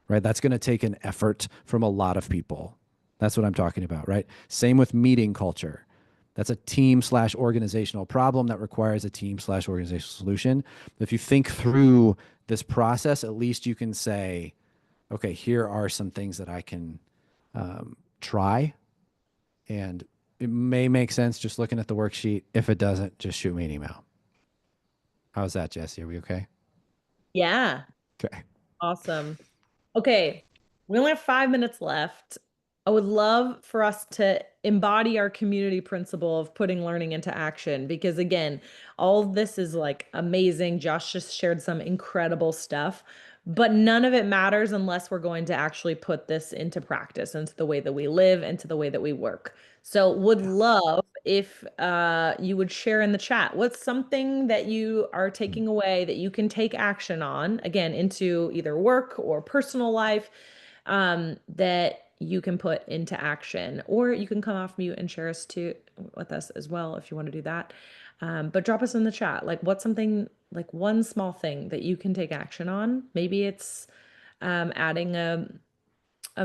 right? That's going to take an effort from a lot of people. That's what I'm talking about, right? Same with meeting culture. That's a team/organizational problem that requires a team/organizational solution. If you think through this process, at least you can say, okay, here are some things that I can try. And it may make sense just looking at the worksheet. If it doesn't, just shoot me an email. How's that, Jesse? Are we okay? Yeah. Okay. Awesome. Okay, we only have 5 minutes left. I would love for us to embody our community principle of putting learning into action because, again, all of this is like amazing. Josh just shared some incredible stuff, but none of it matters unless we're going to actually put this into practice, into the way that we live, into the way that we work. So, would love if you would share in the chat what's something that you are taking away that you can take action on, again, into either work or personal life, that you can put into action, or you can come off mute and share with us as well if you want to do that. But drop us in the chat, like what's something, like one small thing that you can take action on. Maybe it's adding a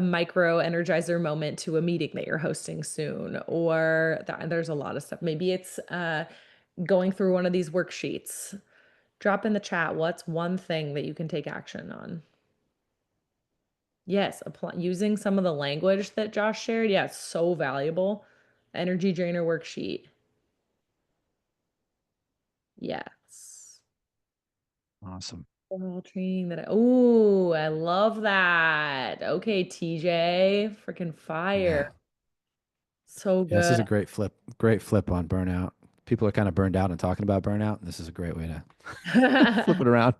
micro energizer moment to a meeting that you're hosting soon, or there's a lot of stuff. Maybe it's going through one of these worksheets. Drop in the chat what's one thing that you can take action on. Yes, using some of the language that Josh shared. Yeah, it's so valuable. Energy drainer worksheet. Yes. Awesome. Overall training that oh, I love that. Okay, TJ, freaking fire. Yeah. So Yeah, this good. is a great flip on burnout. People are kind of burned out and talking about burnout. This is a great way to flip it around.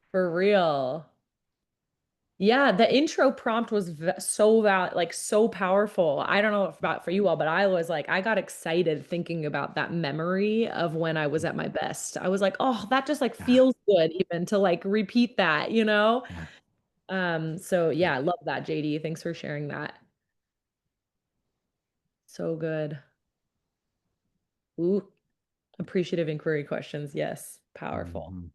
For real. Yeah, the intro prompt was so powerful. I don't know about for you all, but I was like, I got excited thinking about that memory of when I was at my best. I was like, oh, that just like Yeah. feels good even to like repeat that, you know? Yeah. So Yeah. yeah, I love that, JD. Thanks for sharing that. So good. Ooh, appreciative inquiry questions. Yes, powerful. Mhm.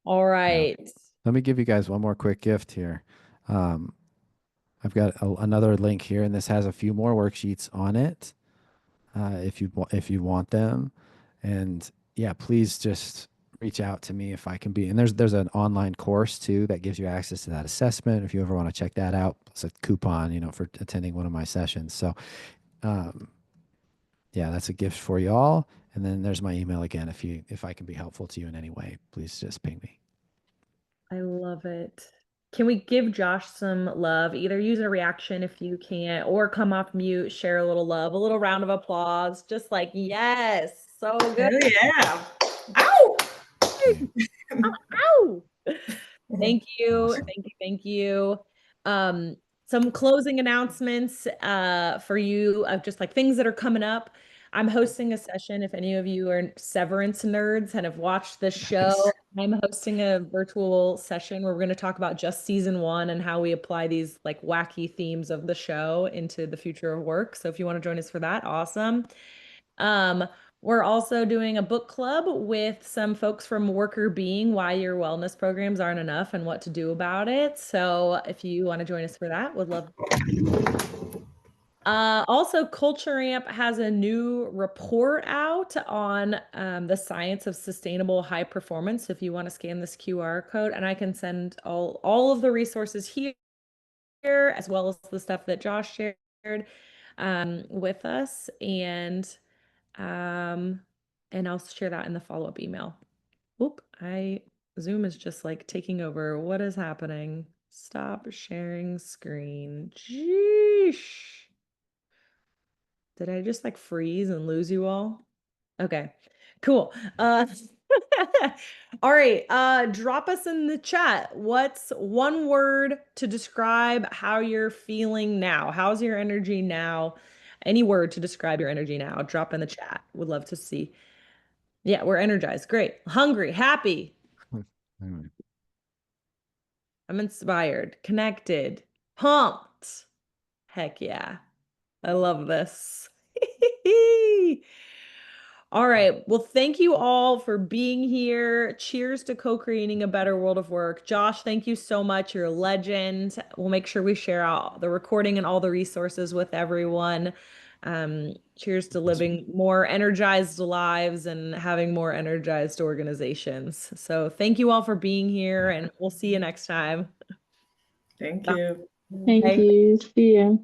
All Yeah. right. Let me give you guys one more quick gift here. I've got another link here, and this has a few more worksheets on it, if you want them. And yeah, please just reach out to me if I can be. And there's an online course too that gives you access to that assessment. If you ever want to check that out, it's a coupon, for attending one of my sessions. So, yeah, that's a gift for you all. And then there's my email again. If I can be helpful to you in any way, please just ping me. I love it. Can we give Josh some love? Either use a reaction if you can't, or come off mute, share a little love, a little round of applause. Just like, yes, so good. Hell yeah. Ow! Yeah. Ow! Thank you. Awesome. Thank you. Thank you. Some closing announcements for you of just like things that are coming up. I'm hosting a session. If any of you are Severance nerds and have watched this show, I'm hosting a virtual session where we're going to talk about just season 1 and how we apply these like wacky themes of the show into the future of work. So if you want to join us for that, awesome. We're also doing a book club with some folks from Worker Being, Why Your Wellness Programs Aren't Enough and What to Do About It. So if you want to join us for that, would love. Also, Culture Amp has a new report out on the science of sustainable high performance. If you want to scan this QR code, and I can send all of the resources here, as well as the stuff that Josh shared with us. And I'll share that in the follow-up email. Oop, Zoom is just like taking over. What is happening? Stop sharing screen. Jeesh. Did I just like freeze and lose you all? Okay, cool. All right, drop us in the chat. What's one word to describe how you're feeling now? How's your energy now? Any word to describe your energy now? Drop in the chat. Would love to see. Yeah, we're energized. Great. Hungry, happy. Anyway. I'm inspired, connected, pumped. Heck yeah. I love this. All right. Well, thank you all for being here. Cheers to co-creating a better world of work. Josh, thank you so much. You're a legend. We'll make sure we share out the recording and all the resources with everyone. Cheers to living more energized lives and having more energized organizations. So thank you all for being here, and we'll see you next time. Thank Bye. you. Thank Bye. you. See ya.